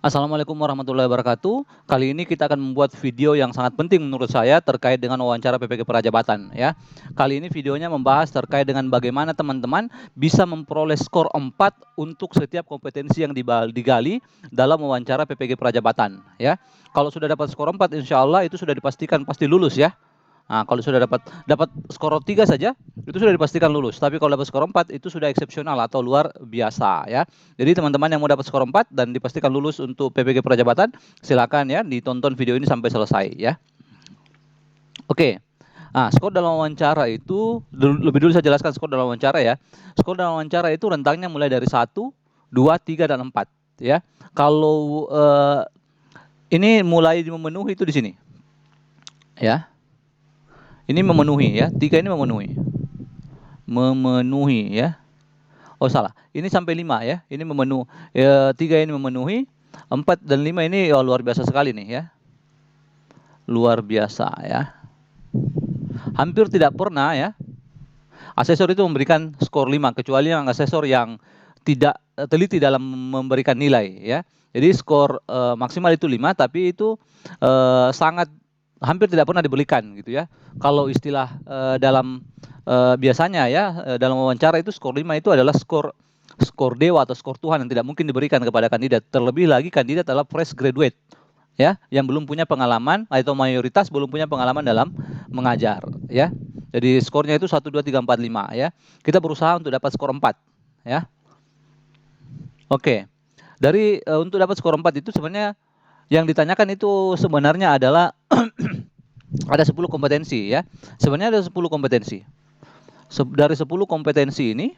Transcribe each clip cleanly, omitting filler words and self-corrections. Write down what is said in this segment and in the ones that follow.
Assalamualaikum warahmatullahi wabarakatuh. Kali ini kita akan membuat video yang sangat penting menurut saya terkait dengan wawancara PPG Prajabatan ya. Kali ini videonya membahas terkait dengan bagaimana teman-teman bisa memperoleh skor 4 untuk setiap kompetensi yang digali dalam wawancara PPG Prajabatan ya. Kalau sudah dapat skor 4 insya Allah itu sudah dipastikan pasti lulus ya. Nah, kalau sudah dapat skor 3 saja, itu sudah dipastikan lulus. Tapi kalau dapat skor 4 itu sudah eksepsional atau luar biasa ya. Jadi teman-teman yang mau dapat skor 4 dan dipastikan lulus untuk PPG Prajabatan, silakan ya ditonton video ini sampai selesai ya. Oke. Nah, skor dalam wawancara itu lebih dulu saya jelaskan skor dalam wawancara ya. Skor dalam wawancara itu rentangnya mulai dari 1, 2, 3 dan 4 ya. Kalau ini mulai memenuhi itu di sini. Ya. Ini memenuhi ya, 3 ini memenuhi ya. Oh salah, ini sampai 5 ya, ini memenuhi, 3 ini memenuhi, 4 dan 5 ini oh, luar biasa sekali nih ya. Luar biasa ya. Hampir tidak pernah ya, asesor itu memberikan skor 5, kecuali yang asesor yang tidak teliti dalam memberikan nilai ya. Jadi skor maksimal itu 5, tapi itu sangat hampir tidak pernah diberikan gitu ya. Kalau istilah dalam biasanya ya dalam wawancara itu skor 5 itu adalah skor dewa atau skor Tuhan yang tidak mungkin diberikan kepada kandidat. Terlebih lagi kandidat adalah fresh graduate ya, yang belum punya pengalaman atau mayoritas belum punya pengalaman dalam mengajar ya. Jadi skornya itu 1 2 3 4 5 ya. Kita berusaha untuk dapat skor 4 ya. Oke. Dari untuk dapat skor 4 itu sebenarnya yang ditanyakan itu sebenarnya adalah ada 10 kompetensi ya. Sebenarnya ada 10 kompetensi. Dari 10 kompetensi ini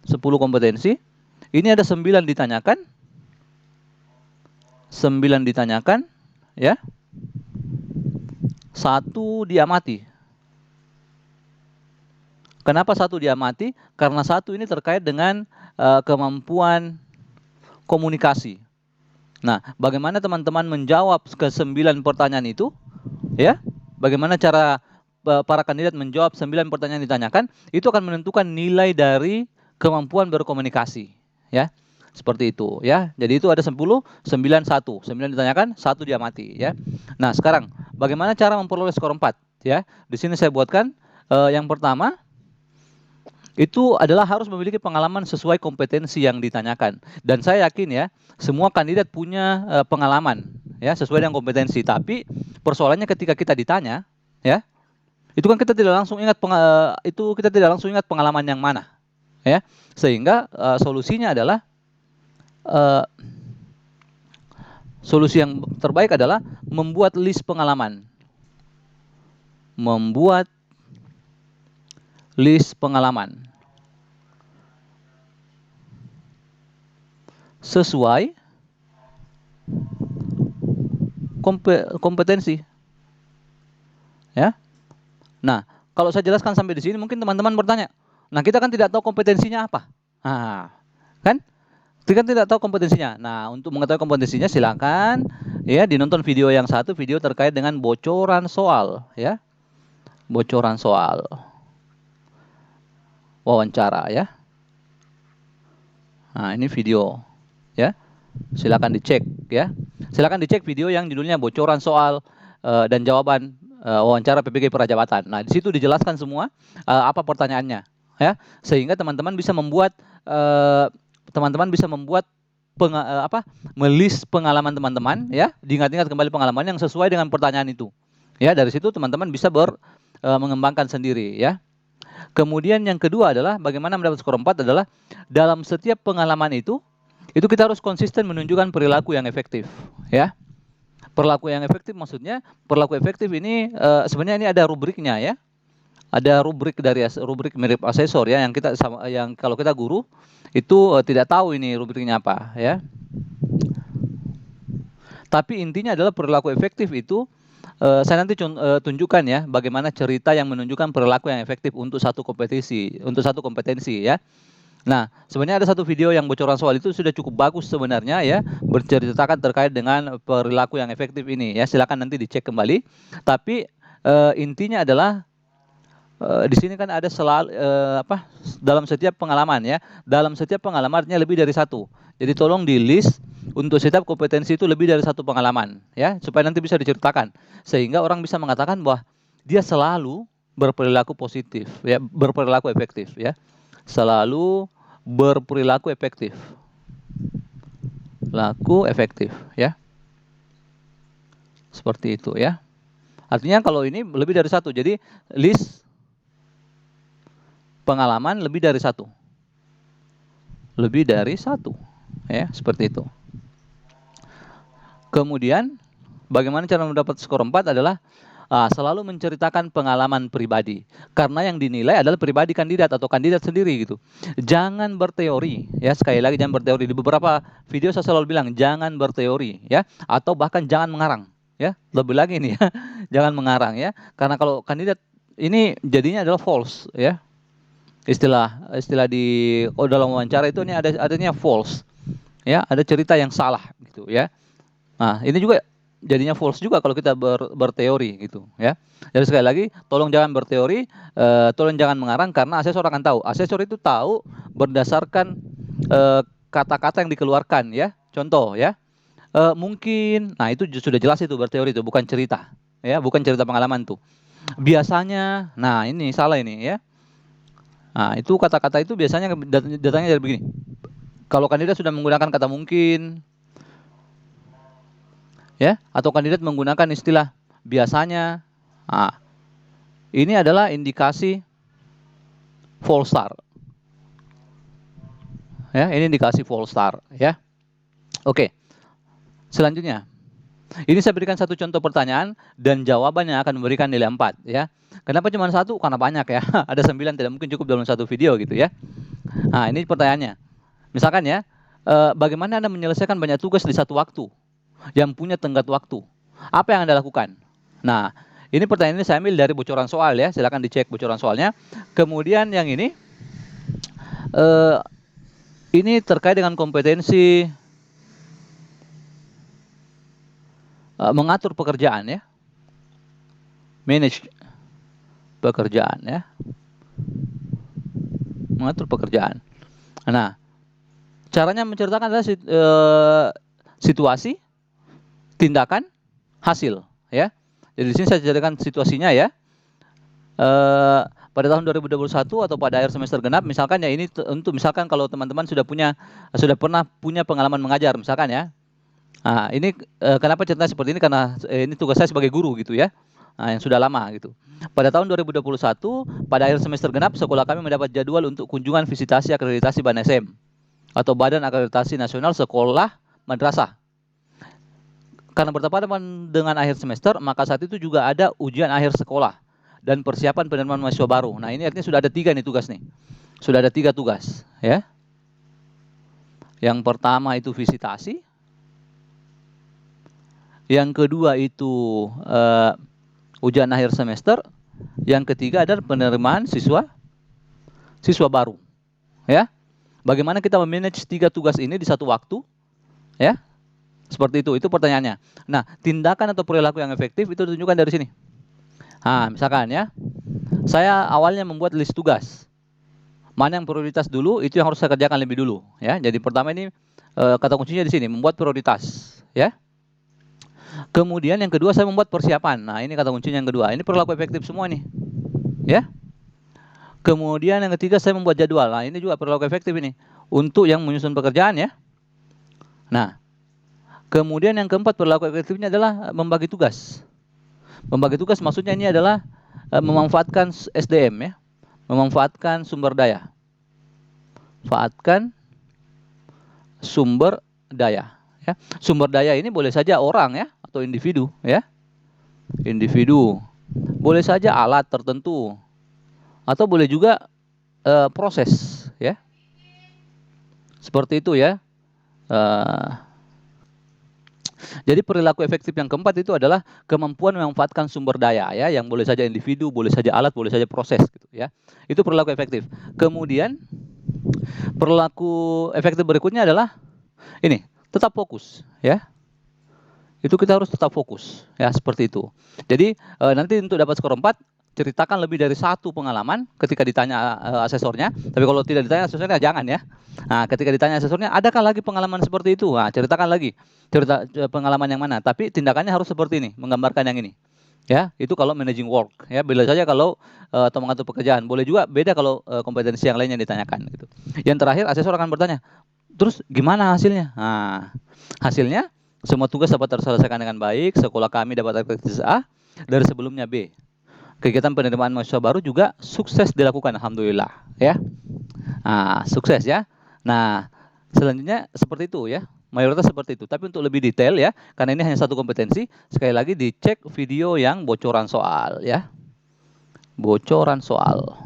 10 kompetensi, ini ada 9 ditanyakan. 9 ditanyakan ya. 1 diamati. Kenapa 1 diamati? Karena 1 ini terkait dengan kemampuan komunikasi. Nah, bagaimana teman-teman menjawab ke 9 pertanyaan itu? Ya, bagaimana cara para kandidat menjawab 9 pertanyaan ditanyakan? Itu akan menentukan nilai dari kemampuan berkomunikasi. Ya, seperti itu. Ya, jadi itu ada 10, 9, 1. 9 ditanyakan, 1 diamati. Ya. Nah, sekarang bagaimana cara memperoleh skor 4? Ya, di sini saya buatkan yang pertama. Itu adalah harus memiliki pengalaman sesuai kompetensi yang ditanyakan. Dan saya yakin ya, semua kandidat punya pengalaman ya sesuai dengan kompetensi. Tapi persoalannya ketika kita ditanya, ya, itu kan kita tidak langsung ingat pengalaman yang mana, ya. Sehingga solusinya adalah solusi yang terbaik adalah membuat list pengalaman. Membuat list pengalaman sesuai kompetensi. Ya. Nah, kalau saya jelaskan sampai di sini mungkin teman-teman bertanya, nah kita kan tidak tahu kompetensinya apa. Nah, kan? Kita tidak tahu kompetensinya. Nah, untuk mengetahui kompetensinya silakan ya dinonton video yang satu, video terkait dengan bocoran soal ya. Bocoran soal wawancara ya. Nah, ini video ya. Silakan dicek ya. Silakan dicek video yang judulnya bocoran soal dan jawaban wawancara PPG Prajabatan. Nah, di situ dijelaskan semua apa pertanyaannya ya. Sehingga teman-teman bisa membuat melis pengalaman teman-teman ya, diingat-ingat kembali pengalaman yang sesuai dengan pertanyaan itu. Ya, dari situ teman-teman bisa mengembangkan sendiri ya. Kemudian yang kedua adalah bagaimana mendapat skor 4 adalah dalam setiap pengalaman itu kita harus konsisten menunjukkan perilaku yang efektif ya. Perilaku yang efektif maksudnya perilaku efektif ini sebenarnya ini ada rubriknya ya. Ada rubrik mirip asesor ya yang kalau kita guru itu tidak tahu ini rubriknya apa ya. Tapi intinya adalah perilaku efektif itu saya nanti tunjukkan ya bagaimana cerita yang menunjukkan perilaku yang efektif untuk satu kompetensi ya. Nah, sebenarnya ada satu video yang bocoran soal itu sudah cukup bagus sebenarnya ya, berceritakan terkait dengan perilaku yang efektif ini ya. Silakan nanti dicek kembali. Tapi intinya adalah Di sini kan ada selalu dalam setiap pengalaman ya. Dalam setiap pengalaman artinya lebih dari satu. Jadi tolong di list untuk setiap kompetensi itu lebih dari satu pengalaman ya, supaya nanti bisa diceritakan sehingga orang bisa mengatakan bahwa dia selalu berperilaku positif ya, berperilaku efektif ya. Selalu berperilaku efektif. Laku efektif ya. Seperti itu ya. Artinya kalau ini lebih dari satu. Jadi list pengalaman lebih dari satu. Lebih dari satu. Ya, seperti itu. Kemudian, bagaimana cara mendapat skor 4 adalah selalu menceritakan pengalaman pribadi. Karena yang dinilai adalah pribadi kandidat atau kandidat sendiri gitu. Jangan berteori, ya sekali lagi jangan berteori. Di beberapa video saya selalu bilang jangan berteori, ya, atau bahkan jangan mengarang, ya. Lebih lagi nih, ya, jangan mengarang, ya. Karena kalau kandidat ini jadinya adalah false, ya. Istilah di dalam wawancara itu ini adanya false, ya, ada cerita yang salah gitu, ya. Nah, ini juga jadinya false juga kalau kita berteori gitu ya. Jadi sekali lagi, tolong jangan berteori, tolong jangan mengarang karena asesor akan tahu. Asesor itu tahu berdasarkan kata-kata yang dikeluarkan ya. Contoh ya, mungkin, nah itu sudah jelas itu berteori itu bukan cerita ya, bukan cerita pengalaman tuh. Biasanya, nah ini salah ini ya. Nah itu kata-kata itu biasanya datangnya dari begini. Kalau kandidat sudah menggunakan kata mungkin, ya, atau kandidat menggunakan istilah biasanya, nah, ini adalah indikasi false start. Ya, ini indikasi false start, ya. Oke. Selanjutnya, ini saya berikan satu contoh pertanyaan dan jawabannya akan memberikan nilai 4 ya. Kenapa cuma satu? Karena banyak ya. Ada 9, tidak mungkin cukup dalam satu video gitu ya. Nah, ini pertanyaannya. Misalkan ya, bagaimana Anda menyelesaikan banyak tugas di satu waktu yang punya tenggat waktu? Apa yang Anda lakukan? Nah, ini pertanyaan ini saya ambil dari bocoran soal ya. Silakan dicek bocoran soalnya. Kemudian yang ini terkait dengan kompetensi mengatur pekerjaan ya. Manage pekerjaan ya. Mengatur pekerjaan. Nah, caranya menceritakan adalah situasi, tindakan, hasil ya. Jadi di sini saya ceritakan situasinya ya. Pada tahun 2021 atau pada akhir semester genap, misalkan ya ini untuk misalkan kalau teman-teman sudah pernah punya pengalaman mengajar misalkan ya. Nah, ini kenapa cerita seperti ini karena ini tugas saya sebagai guru gitu ya. Nah, yang sudah lama gitu. Pada tahun 2021 pada akhir semester genap sekolah kami mendapat jadwal untuk kunjungan visitasi akreditasi BANSM atau Badan Akreditasi Nasional Sekolah Madrasah. Karena bertepatan dengan akhir semester, maka saat itu juga ada ujian akhir sekolah dan persiapan penerimaan mahasiswa baru. Nah, ini artinya sudah ada 3 nih tugas nih. Sudah ada 3 tugas, ya. Yang pertama itu visitasi. Yang kedua itu ujian akhir semester. Yang ketiga adalah penerimaan siswa baru, ya. Bagaimana kita memanage 3 tugas ini di satu waktu, ya? Seperti itu pertanyaannya. Nah, tindakan atau perilaku yang efektif itu ditunjukkan dari sini. Nah, misalkan ya, saya awalnya membuat list tugas. Mana yang prioritas dulu, itu yang harus saya kerjakan lebih dulu. Ya, jadi pertama ini kata kuncinya di sini, membuat prioritas. Ya. Kemudian yang kedua saya membuat persiapan. Nah, ini kata kuncinya yang kedua. Ini perilaku efektif semua nih. Ya. Kemudian yang ketiga saya membuat jadwal. Nah, ini juga perilaku efektif ini. Untuk yang menyusun pekerjaan ya. Nah, kemudian yang keempat perilaku efektifnya adalah membagi tugas. Membagi tugas maksudnya ini adalah memanfaatkan SDM ya. Memanfaatkan sumber daya. Manfaatkan sumber daya ya. Sumber daya ini boleh saja orang ya atau individu ya. Individu. Boleh saja alat tertentu atau boleh juga proses ya. Seperti itu ya. Jadi perilaku efektif yang keempat itu adalah kemampuan memanfaatkan sumber daya ya, yang boleh saja individu, boleh saja alat, boleh saja proses gitu ya. Itu perilaku efektif. Kemudian perilaku efektif berikutnya adalah ini, tetap fokus ya. Itu kita harus tetap fokus ya, seperti itu. Jadi nanti untuk dapat skor 4 ceritakan lebih dari satu pengalaman ketika ditanya asesornya. Tapi kalau tidak ditanya asesornya jangan ya. Nah, ketika ditanya asesornya, adakah lagi pengalaman seperti itu? Nah, ceritakan lagi cerita pengalaman yang mana. Tapi tindakannya harus seperti ini, menggambarkan yang ini. Ya, itu kalau managing work. Ya, beda saja kalau atau mengatur pekerjaan. Boleh juga beda kalau kompetensi yang lainnya ditanyakan. Gitu. Yang terakhir, asesor akan bertanya, terus gimana hasilnya? Nah, hasilnya semua tugas dapat terselesaikan dengan baik, sekolah kami dapat akreditasi A, dari sebelumnya B. Kegiatan penerimaan mahasiswa baru juga sukses dilakukan, alhamdulillah, ya. Nah, sukses ya. Nah, selanjutnya seperti itu ya. Mayoritas seperti itu. Tapi untuk lebih detail ya, karena ini hanya satu kompetensi, sekali lagi dicek video yang bocoran soal ya. Bocoran soal.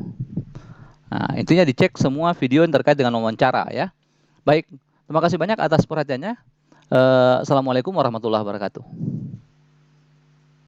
Nah, intinya dicek semua video yang terkait dengan wawancara ya. Baik, terima kasih banyak atas perhatiannya. Assalamualaikum warahmatullahi wabarakatuh.